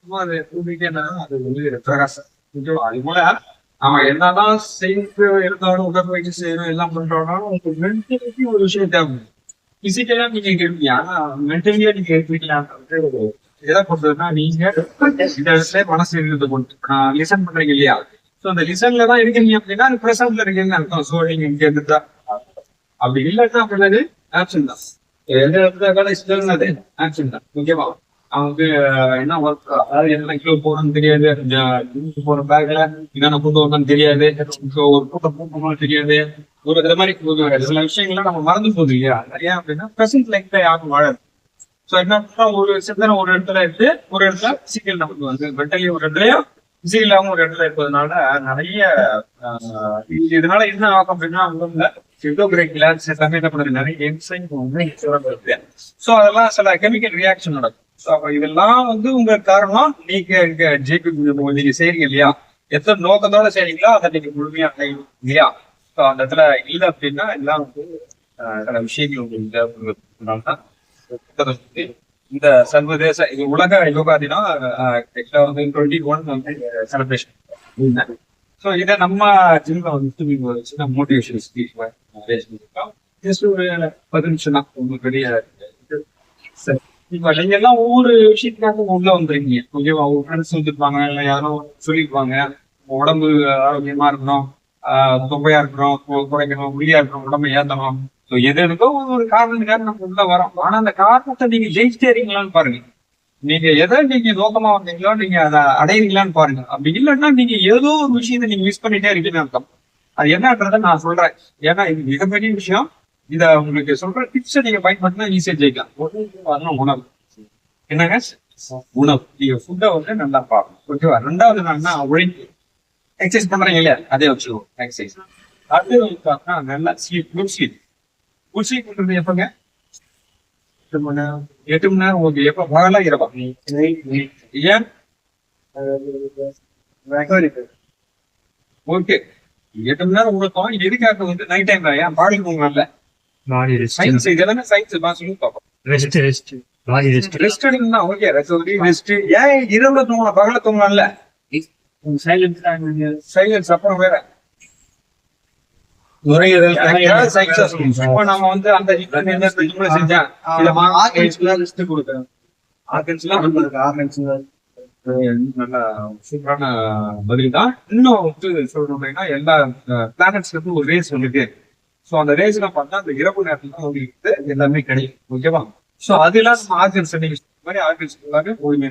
சும்மா அதை தூக்கிட்டேன்னா அது வந்து பிரகாசம். அது போல நம்ம என்னதான் செய்து இருந்தாலும் உடற்பயிற்சி செய்யறோம் எல்லாம் பண்றோம்னாலும் உங்களுக்கு மென்டலிட்டி ஒரு விஷயம் தேவை. பிசிக்கலா நீங்க கேட்பீங்க, ஆனா மென்டலியா நீங்க எடுத்துக்கலான்றது எதை பொறுத்ததுன்னா நீங்க இந்த இடத்துல மனசு இருந்து கொண்டு லிசன் பண்றீங்க இல்லையா? சோ அந்த லிசன்ல தான் இருக்கீங்க அப்படின்னா அது பிரசன்ட்ல இருக்கீங்கன்னு அர்த்தம். சோ நீங்க இங்க இருந்தா அப்படி இல்லைன்னா அப்படின்னது ஆப்ஷன் தான். எந்த இடத்துல இஷ்டம்னது ஆப்ஷன் தான். ஓகேவா? அவனுக்கு என்ன ஒர்க், அதாவது என்ன கிலோ போறோம்னு தெரியாது, போற பேக்ல என்னென்ன கொண்டு வரணும்னு தெரியாது, ஒரு கூட்டம் போகணும்னு தெரியாது, ஒரு இந்த மாதிரி சில விஷயங்கள்லாம் நம்ம மறந்து போகுது இல்லையா? ஏன் அப்படின்னா பிரசன்ட் லைஃப்ல யாரும் வாழாது. சோ என்ன ஒரு சிந்தனை ஒரு இடத்துல இருந்து ஒரு இடத்துல பிசிக்கல் நமக்கு வந்து மென்டலி ஒரு இடத்துலயும் பிசிக்கலாவும் ஒரு இடத்துல இருப்பதனால நிறைய இதனால என்ன ஆகும் அப்படின்னா உடம்புல கிளான்ஸ் எல்லாமே என்ன பண்ணுறது, நிறைய என்சைம் வருது. சோ அதெல்லாம் சில கெமிக்கல் ரியாக்ஷன் நடக்கும். சோ அப்ப இதெல்லாம் வந்து உங்க காரணம் நீங்க இங்க நீங்க செய்றீங்க இல்லையா? எத்தனை நோக்கத்தோட செய்றீங்களோ அதை நீங்க முழுமையா இல்லையா? சோ அந்த இடத்துல இல்ல அப்படின்னா எல்லாம் வந்து சில விஷயங்கள் உங்களுக்கு இந்த சர்வதேச இது உலக யோகா தினம் வந்து 21 வந்து செலிப்ரேஷன். ஸோ இதை நம்ம ஜிம்ல வந்து சின்ன மோட்டிவேஷன் ஸ்பீச் ஜஸ்ட் ஒரு 10 நிமிஷம் தான் உங்களுக்கு ரெடியா இருக்கு. இப்ப நீங்க எல்லாம் ஒவ்வொரு விஷயத்துக்காக உள்ள வந்துருக்கீங்க. ஓகேவா? உங்க ஃப்ரெண்ட்ஸ் வந்துருப்பாங்க, இல்லை யாரோ சொல்லியிருப்பாங்க உடம்பு ஆரோக்கியமா இருக்கணும், தொப்பையா இருக்கணும், குறைக்கணும், முடியா இருக்கணும், உடம்பு ஏத்தணும். எது இருக்கோ ஒரு காரணத்துக்காக நம்ம உள்ள வரோம். ஆனா அந்த காரணத்தை நீங்க ஜெயிச்சிட்டேறீங்களான்னு பாருங்க. நீங்க எதை நீங்க நோக்கமா வந்தீங்களோ நீங்க அதை அடையிறீங்களான்னு பாருங்க. அப்படி இல்லைன்னா நீங்க ஏதோ ஒரு விஷயத்தை நீங்க மிஸ் பண்ணிட்டே இருக்கீங்கன்னு அர்த்தம். அது என்னன்றதை நான் சொல்றேன். ஏன்னா இது மிகப்பெரிய விஷயம். இத உங்களுக்கு சொல்ற டிப்ஸை நீங்க பயன்படுத்தினா ஈஸியா ஜெயிக்கலாம். உணவு என்னங்க? உணவு. நீங்க ஃபுட்டை வந்து நல்லா பார்க்கணும். ஓகேவா? ரெண்டாவது என்னன்னா உழைப்பு. எக்ஸசைஸ் பண்றீங்க இல்லையா? அதே வச்சுக்கோங்க எக்ஸசைஸ். அது வந்து நல்லா sleep, good sleep. Good sleep பண்றது எப்பங்க? 8 மணி நேரம். 8 மணி நேரம். ஓகே. எப்ப பகலா இரவா? ஏன்? ஓகே. 8 மணி நேரம் உழைப்போம். எதுக்காக வந்து நைட் டைம் தான்? ஏன் பாடி போங்கல்ல? சயின்ஸ் இதெல்லாமே சயின்ஸ் தான் சொல்லி பார்ப்போம். ரெஸ்ட் எடுக்கணும்னா ஓகே. ரெஸ்ட். ஏன் இரவுல தூங்கலாம், பகல தூங்கலாம்ல? சைலன்ஸ். அப்புறம் வேற நுரையீரல் நம்ம வந்து அந்த செஞ்சேன் நல்ல சூப்பரான பதில் தான். இன்னும் வந்து சொல்லணும் அப்படின்னா எல்லா பிளானட்ஸ்க்கு ஒரு ரேஸ் வந்துட்டு, சோ அந்த ரேஸ்ல பார்த்தா அந்த இரவு நேரத்துல உங்களுக்கு எல்லாமே கிடைக்கும். ஓகேவா? சோ அதெல்லாம் நம்ம ஆர்கன்ஸ் மாதிரி ஆர்கன்ஸ் எல்லாமே ஒழுங்கு.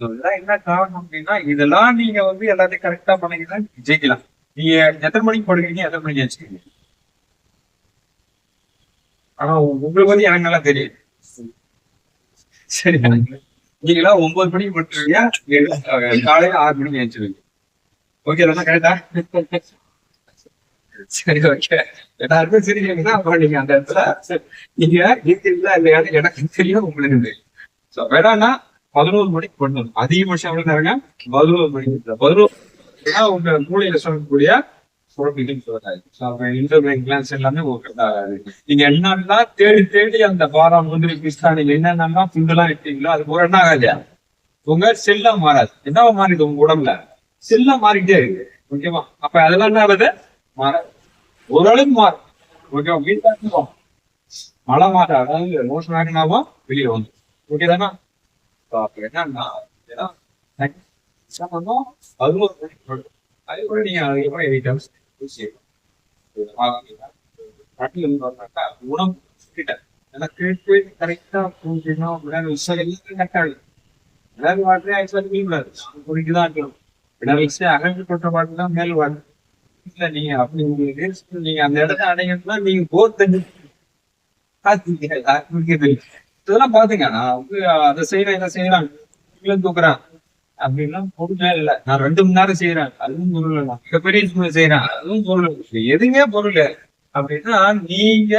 இதெல்லாம் என்ன காரணம் அப்படின்னா இதெல்லாம் நீங்க வந்து எல்லாத்தையும் கரெக்டா பண்ணீங்கன்னா ஜெயிக்கலாம். நீங்க எத்தனை மணிக்கு படுக்கிறீங்க, எத்தனை மணிக்கு வச்சுக்கீங்க? ஆனா உங்களுக்கு வந்து எனக்கு நல்லா தெரியும். சரி, நீங்களா 9 மணிக்கு படுத்துருவீங்க, காலையில 6 மணிக்கு எழுச்சிருவீங்க. ஓகே, அதெல்லாம் கரெக்டா? சரி, ஓகே. எல்லாருமே சிரிக்கிறீங்கன்னா அப்புறம் நீங்க அந்த இடத்துல நீங்க இருக்கீங்களா இல்லையா எனக்கு தெரியும், உங்களுக்கு தெரியும். வேணான்னா 11 மணிக்கு பண்ணணும். அதிகபட்சம் எவ்வளவு நேரங்க? 11 மணிக்கு. 11 உங்க மூளையில சொல்லக்கூடிய எல்லாமே நீங்க என்னன்னா தேடி தேடி அந்த பாரம் முந்திரி பிஸ்தா நீங்க என்னென்னா புண்டெல்லாம் வைக்கிறீங்களோ அது போல என்ன ஆகாது, உங்க செல்லா மாறாது. என்ன மாறிது உங்க உடம்புல? செல்லா மாறிக்கிட்டே இருக்கு. ஓகேவா? அப்ப அதெல்லாம் என்ன ஆகுது? மாறாது. ஓரளவுக்கு மாறும். ஓகேவா? வீட்டுல மழை மாற்றம், அதாவது மோஷன் ஆகினாவும் வெளியே வந்து. ஓகே தானா? என்னன்னா அதே கூட நீங்க அதுக்கப்புறம் 8 hours உணவு எனக்கு கரெக்டா புரிஞ்சுக்கணும் அப்படின்னா விஷயம் எல்லாத்தையும் கரெக்டாக விளையாடு வாட்டரே ஆக்சுவலா மீன்டாது குடிக்குதான் இருக்கணும். விளையாடு அகழ்ந்து கொட்ட பாட்டு தான் மேல் வாடு இல்ல. நீங்க அப்படி நீங்க அந்த இடத்த அடையணும்னா நீங்க போர் தண்ணி இதெல்லாம் பாத்துங்க. நான் வந்து அதை செய்யறேன் இதை செய்யறான் தூக்குறேன் அப்படின்னா பொருளே இல்லை. நான் 2 மணி நேரம் செய்யறேன், அதுவும் பொருள் இல்லை. மிகப்பெரிய செய்யறேன், அதுவும் பொருள். எதுவுமே பொருள் அப்படின்னா நீங்க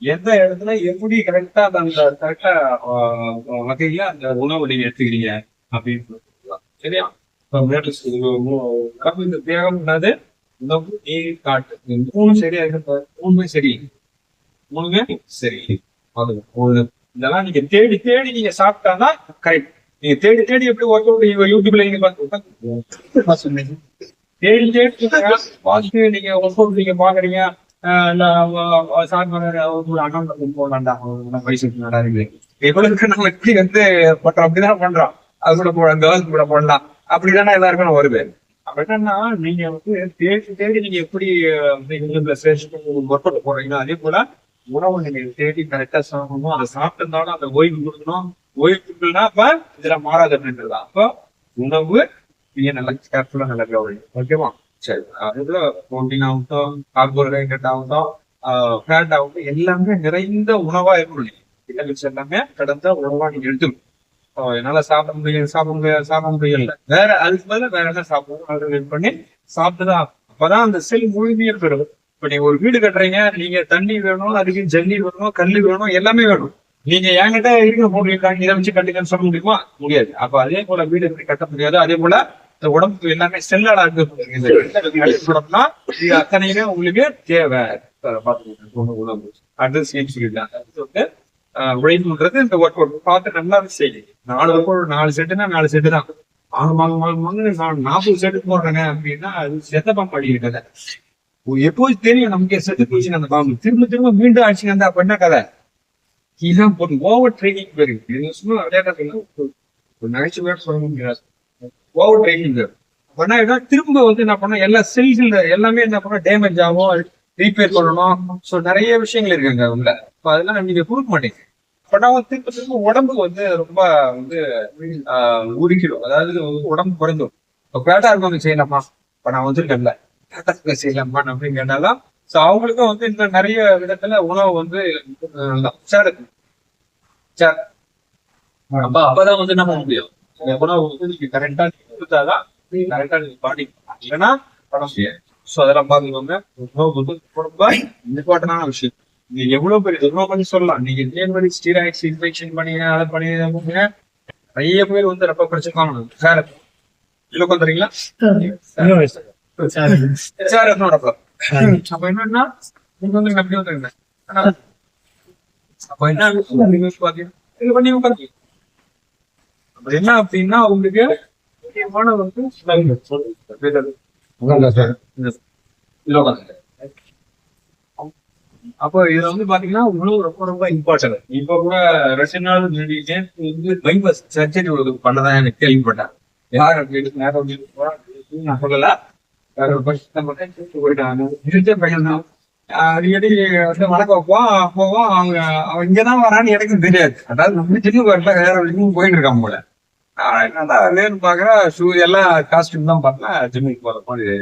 எந்த இடத்துல எப்படி கரெக்டா அந்த கரெக்டா வகையில அந்த உணவு நீங்க எடுத்துக்கிறீங்க அப்படின்னு சொல்லலாம். சரியா? இந்த தேகம் என்னது? உணவு, நீர், காட்டு. 3 சரியா இருக்கு. 3 சரி, 3 சரி. இதெல்லாம் நீங்க தேடி தேடி நீங்க சாப்பிட்டாதான் கரெக்ட். நீங்க தேடி தேடி எப்படி ஒர்க் அவுட் யூடியூப்ல நீங்க பார்த்து தேடி தேடி பார்த்து நீங்க ஒர்க் அவுட் நீங்க பாக்குறீங்க. எவ்வளவுக்கு நம்ம எப்படி வந்து பண்றோம் அப்படிதான் பண்றோம். அது கூட கேர்ள்ஸ் கூட போடலாம் அப்படிதானே எல்லாருக்கும் வருது. அப்ப என்னன்னா நீங்க வந்து தேடி தேடி நீங்க எப்படி ஒர்க் அவுட் போடுறீங்களோ அதே போல உணவு நீங்க தேடி கரெக்டா சாப்பிடணும். அதை சாப்பிட்டிருந்தாலும் அந்த ஓய்வு கொடுக்கணும். ஓய்வு கொடுக்கலன்னா அப்ப இதுல மாறாது அப்படின்றதா. அப்ப உணவு நீங்க நல்லா கேர்ஃபுல்லா நல்லா கவனிங்க. ஓகேவா? சரி. அதுல புரோட்டீன் ஆகட்டும், கார்போஹைட்ரேட் ஆகட்டும், ஃபேட் ஆகட்டும் எல்லாமே நிறைந்த உணவா இருக்கணும். விட்டமின்ஸ் எல்லாமே கடந்த உணவா நீங்க எடுத்துக்கணும். என்னால சாப்பிட முடியல வேற அதுக்கு பதில் வேற என்ன சாப்பிடணும் ஆல்டர்னேட் பண்ணி சாப்பிட்டுதான். அப்பதான் அந்த செல் முழுமையாக பெறும். இப்ப நீங்க ஒரு வீடு கட்டுறீங்க, நீங்க தண்ணி வேணும், அதுக்கு ஜல்லி வேணும், கல்லு வேணும், எல்லாமே வேணும். நீங்க என்கிட்ட இருக்கிற போட்டிருக்காங்க இதை வச்சு கட்டுங்கன்னு சொல்ல முடியுமா? முடியாது. அப்ப அதே போல வீடு எப்படி கட்ட முடியாது. அதே போல இந்த உடம்புக்கு எல்லாமே செல்லாடா இருக்குன்னா இது அத்தனையுமே உங்களுக்கு தேவை. உணவு அடுத்து சேம் சொல்லிட்டாங்க. அடுத்து வந்து உழைப்புன்றது இந்த ஒர்க் அவுட் பார்த்து நல்லா செய்யுது. 4 ஒர்க் அவுட் 4 செட்டுனா 4 செட்டு தான். 40 செட்டு போடுறேங்க அப்படின்னா அது செத்த பாம்பு அடிக்கிட்டது. எப்போது தெரியும் நமக்கு செத்து போச்சுங்க அந்த பாம்பு. திரும்ப திரும்ப மீண்டும் ஆச்சுங்க அந்த அப்ப என்ன கதை? இதான் போட்டு ஓவர் ட்ரைனிங் இருக்கு. சும்மா விளையாட்டு ஒரு நகைச்சுவையா சொல்ல முடியாது. ஓவர் ட்ரைனிங் பண்ணா திரும்ப வந்து என்ன பண்ணோம், எல்லா செல்கள் எல்லாமே என்ன பண்ணோம் டேமேஜ் ஆகும், ரீப்பேர் பண்ணணும். ஸோ நிறைய விஷயங்கள் இருக்குங்க உள்ள. இப்போ அதெல்லாம் நீங்க கொடுக்க மாட்டீங்க. பண்ணா திரும்ப திரும்ப உடம்பு வந்து ரொம்ப வந்து உருக்கிடும். அதாவது உடம்பு குறைஞ்சிடும். இப்போ பேட்டா இருக்கவங்க செய்யலாமா? இப்போ நான் வந்துருக்கேன்ல பேட்டா செய்யலாமா அப்படின்னு கேட்டாலும் ஸோ அவங்களுக்கும் வந்து இந்த நிறைய விதத்துல உணவு வந்து அப்பதான் வந்து என்ன பண்ண முடியும். உணவு வந்து நீங்க கரெக்டா கொடுத்தாதான் கரெக்டா நீங்க பாடி இல்லைன்னா பண்ண முடியாது. ஸோ அதெல்லாம் பாத்துக்கோங்க. உணவு வந்து ரொம்ப இம்பார்ட்டன்டான விஷயம். நீங்க எவ்வளவு பேர் எவ்வளவு பண்ணி சொல்லலாம். நீங்க இதே மாதிரி ஸ்டீராய்ட்ஸ் இன்ஃபெக்ஷன் பண்ணி அதை பண்ணி நிறைய பேர் வந்து ரொம்ப பிரச்சனை சார் இல்ல உட்காந்துறீங்களா? அப்ப என்னன்னா நீங்க வந்து நம்பி வந்துருங்க. அப்ப என்ன இது பண்ணி உட்காந்து அப்ப என்ன அப்படின்னா உங்களுக்கு அப்போ இதுல வந்து பாத்தீங்கன்னா உணவு ரொம்ப ரொம்ப இம்பார்ட்டன்ட். இப்ப கூட 2 நாள் வந்து பைபாஸ் சர்ஜரி பண்ணதான் எனக்கு கேள்விப்பட்டேன். யார் அப்படின்னு நேரம் நான் சொல்லல. வேற ஒரு போயிட்டாங்க பையன் தான். அடிக்கடி வந்து வணக்கம் வைப்போம் போவோம். அவன் இங்கதான் வரான்னு எனக்கு தெரியாது. அதாவது நம்ம ஜிம்முக்கு வரல வேற ஜிம்முக்கு போயிட்டு இருக்கான் போல. என்னதான் இல்லைன்னு பாக்குறேன். ஷூ எல்லாம் காஸ்டியூம் தான் பார்த்தேன் ஜிம்முக்கு போற மாதிரி.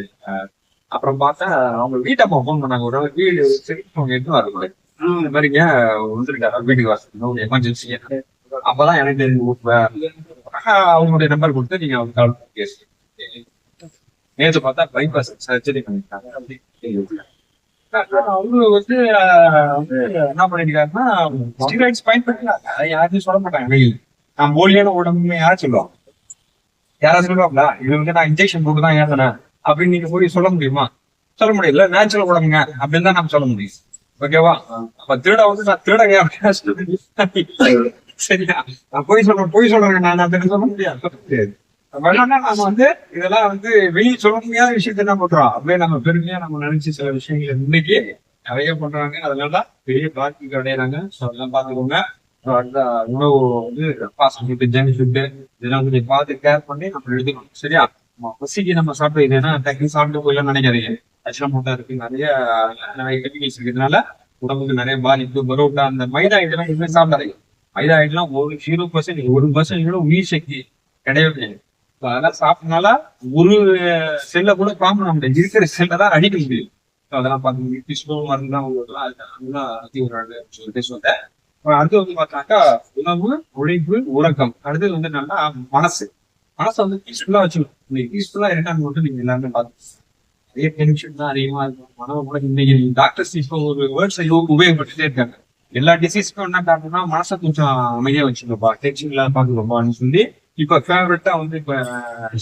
அப்புறம் பார்த்தா அவங்க வீட்டப்பா போன் பண்ணாங்க. ஒரு வீடு சரி அவங்க எதுவும் வரக்கூடாது இந்த மாதிரிங்க வந்துருக்காரு வீட்டுக்கு வர எமர்ஜென்சி. அப்பதான் எனக்கு தெரிஞ்சு அவங்களுடைய நம்பர் கொடுத்து நீங்க அவங்க கால் பண்ணி பேசுங்க. நேற்று பார்த்தா பைபாஸ் சர்ஜரி பண்ணிருக்காங்க. அவரு வந்து என்ன பண்ணிருக்காருன்னா ஸ்டீராய்ட்ஸ் பயன்படுத்தினாங்க. அதை யாரையும் சொல்ல மாட்டாங்க. வெயில் நான் போலியான உடம்புமே யாரும் சொல்லுவாங்க. யாராவது சொல்லுவாங்களா இது வந்து நான் இன்ஜெக்ஷன் போட்டு தான் ஏந்தனேன் அப்படின்னு நீங்க போய் சொல்ல முடியுமா? சொல்ல முடியல. நேச்சுரல் உடம்புங்க அப்படின்னு தான் நம்ம சொல்ல முடியும். ஓகேவா? அப்ப திருட வந்து நான் திருடங்க அப்படின்னு சரியா நான் போய் சொல்றேன் நான் அப்படின்னு சொல்ல முடியாது. நம்ம வந்து இதெல்லாம் வந்து வெளியே சொல்ல முடியாத விஷயத்த என்ன பண்றோம் அப்படியே நம்ம பெருமையா நம்ம நினைச்சு சில விஷயங்கள் இன்னைக்கு நிறைய பண்றாங்க. அதனால பெரிய பாதிப்பு அடையிறாங்க. ஸோ அதெல்லாம் பாத்துக்கோங்க. அந்த உணவு வந்து ஃபாஸ்ட் ஃபுட்டு ஜங்க் ஃபுட்டு இதெல்லாம் கொஞ்சம் பார்த்து கேர் பண்ணி நம்ம எடுத்துக்கணும். சரியா? பசிக்கு நம்ம சாப்பிட்டு இதுனா டக்குனு சாப்பிட்டு போயிடலாம் நினைக்காதீங்க. அஜினமோட்டோ இருக்கு, நிறைய கெமிக்கல்ஸ் இருக்கிறதுனால உடம்புக்கு நிறைய பாதிப்பு. பரோட்டா அந்த மைதா இதெல்லாம் எதுவுமே சாப்பிடாதீங்க. மைதா இதெல்லாம் 0% 1% கூட உயிர் சக்தி கிடையவே கிடையாது. அதெல்லாம் சாப்பிட்டனால ஒரு செல்ல கூட காமன் முடியாது. இருக்கிற செல்ல தான் அடிக்க முடியும். அதெல்லாம் பார்த்து மருந்து தான் சொல்லிட்டு சொல்றேன். அடுத்து வந்து பார்த்தாக்கா உணவு, உழைப்பு, உறக்கம். அடுத்தது வந்து என்னன்னா மனசை வந்து பீஸ்ஃபுல்லா வச்சுக்கணும். இன்னைக்கு பீஸ்ஃபுல்லா இருக்கான்னு மட்டும் நீங்க எல்லாருமே பார்த்து நிறைய டென்ஷன் தான் அதிகமா இருக்கும். மனதை கூட இன்னைக்கு டாக்டர்ஸ் இப்போ ஒரு வேர்ட்ஸ் உபயோகப்பட்டுட்டே இருக்காங்க. எல்லா டிசீஸ்க்கும் என்ன காரணம்னா மனசை கொஞ்சம் அமைதியா வச்சுக்கப்பா, டென்ஷன் இல்லாத பாக்குறப்பான்னு சொல்லி இப்ப ஃபேவரட்டா வந்து இப்ப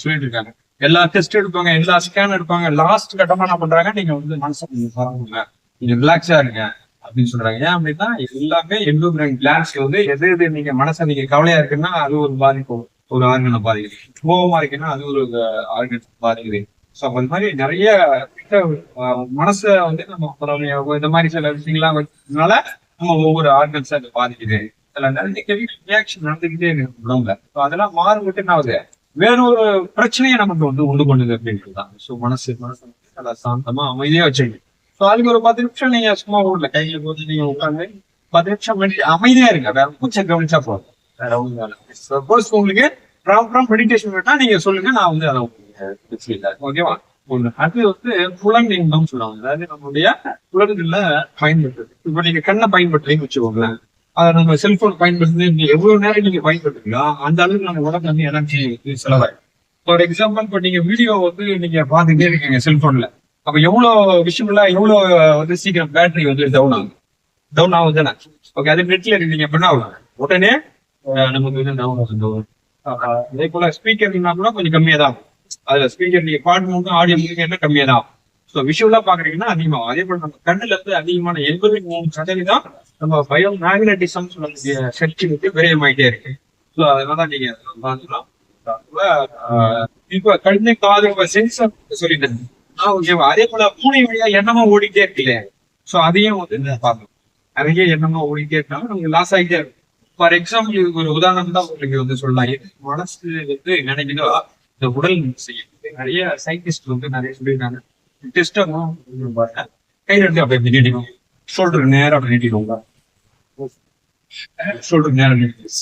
சொல்லிட்டு இருக்காங்க. எல்லா டெஸ்ட் எடுப்பாங்க, எல்லா ஸ்கேன் எடுப்பாங்க. லாஸ்ட் கட்டமா என்ன பண்றாங்க, நீங்க வந்து மனசை கொஞ்சம் பாருங்க, நீங்க ரிலாக்ஸா இருங்க அப்படின்னு சொல்றாங்க. ஏன் அப்படின்னா எல்லாமே எண்டோகிரைன் கிளாண்ட்ஸ்ல வந்து எது நீங்க மனசை நீங்க கவலையா இருக்குன்னா அது ஒரு பாதிப்பு. ஒரு ஆர்கனை பாதிக்குது. கோபமா இருக்குன்னா அது ஒரு ஆர்கன் பாதிக்குது. ஸோ அந்த மாதிரி நிறைய மனசை வந்து நம்ம இந்த மாதிரி சில விஷயங்கள்லாம் வச்சதுனால நம்ம ஒவ்வொரு ஆர்கன்ஸை அது பாதிக்குது. சில நிறைய ரியாக்ஷன் நடந்துகிட்டே இருக்கு உடம்புல. ஸோ அதெல்லாம் மாறுபட்டு என்ன ஆகுது, வேற ஒரு பிரச்சனையை நமக்கு வந்து உண்டு பண்ணுது அப்படின்றது தான். ஸோ மனசு வந்து நல்லா சாந்தமா அமைதியா வச்சுக்கணும். ஸோ அதுக்கு ஒரு 10 நிமிஷம் நீங்க சும்மா ஊர்ல கையில போட்டு நீங்க உட்காந்து 10 நிமிஷம் அமைதியா இருங்க. வேற பூச்சை கவனிச்சா போதும். வேற ஒன்றும் வேலை. சப்போஸ் உங்களுக்கு ப்ராப்பரா மெடிடேஷன் வேணா நீங்க சொல்லுங்க, நான் வந்து அதை ஓகேவா. ஒண்ணு அது வந்து புலன் இன்பம் சொல்லுவாங்க. அதாவது நம்மளுடைய புலன்கள்ல பயன்படுத்துறது. இப்ப நீங்க கண்ணை பயன்படுத்துறீங்கன்னு வச்சுக்கோங்களேன், அதை நம்ம செல்போன் பயன்படுத்துறது எவ்வளவு நேரம் நீங்க பயன்படுத்துறீங்களோ அந்த அளவுக்கு நம்ம உடம்பு வந்து எனர்ஜி செலவாயிடும். ஃபார் எக்ஸாம்பிள், இப்ப நீங்க வீடியோ வந்து நீங்க பாத்துக்கிட்டே இருக்கீங்க செல்போன்ல, அப்ப எவ்வளவு விஷயம்ல எவ்வளவு வந்து சீக்கிரம் பேட்டரி வந்து டவுன் ஆகுது தானே. ஓகே, அது நெட்ல இருக்கீங்க அப்படின்னா உடனே நமக்கு வந்து டவுன் ஆகும். அதே போல ஸ்பீக்கர்னா கூட கொஞ்சம் கம்மியா தான் ஆகும். அதுல ஸ்பீக்கர் நீங்க பாட்டு மட்டும் ஆடியோ என்ன கம்மியா தான் ஆகும். ஸோ விஷுவலா பாக்குறீங்கன்னா அதிகமாகும். அதே போல நம்ம கண்ணுல இருந்து அதிகமான 83% நம்ம பயோ மேக்னட்டிசம் சொல்லக்கூடிய சக்தி வந்து விரயமாயிட்டே இருக்கு. ஸோ அதனால நீங்க பாத்துக்கலாம். இப்ப கண்ணு காது சென்சர் சொல்லிட்டேன். ஓகேவா. அதே போல பூனை வழியா எண்ணமா ஓடிட்டே இருக்கு இல்லையா. ஸோ அதையும் வந்து பார்க்கணும். நிறைய எண்ணமா ஓடிட்டே இருக்காங்க, நமக்கு லாஸ் ஆகிட்டே இருக்கும். ஃபார் எக்ஸாம்பிள், இதுக்கு ஒரு உதாரணம் தான் உங்களுக்கு வந்து சொல்லலாம். மனசு வந்து நினைக்கிறதோ இந்த உடல் செய்யும். நிறைய சயின்டிஸ்ட் வந்து நிறைய சொல்லியிருக்காங்க. டெஸ்ட் பாருங்க, கை ரெண்டு அப்படி நீட்டிடும், ஷோல்டர் நேரம் அப்படி நீட்டிடுவோம், ஷோல்டர் நேரம் நீட்டி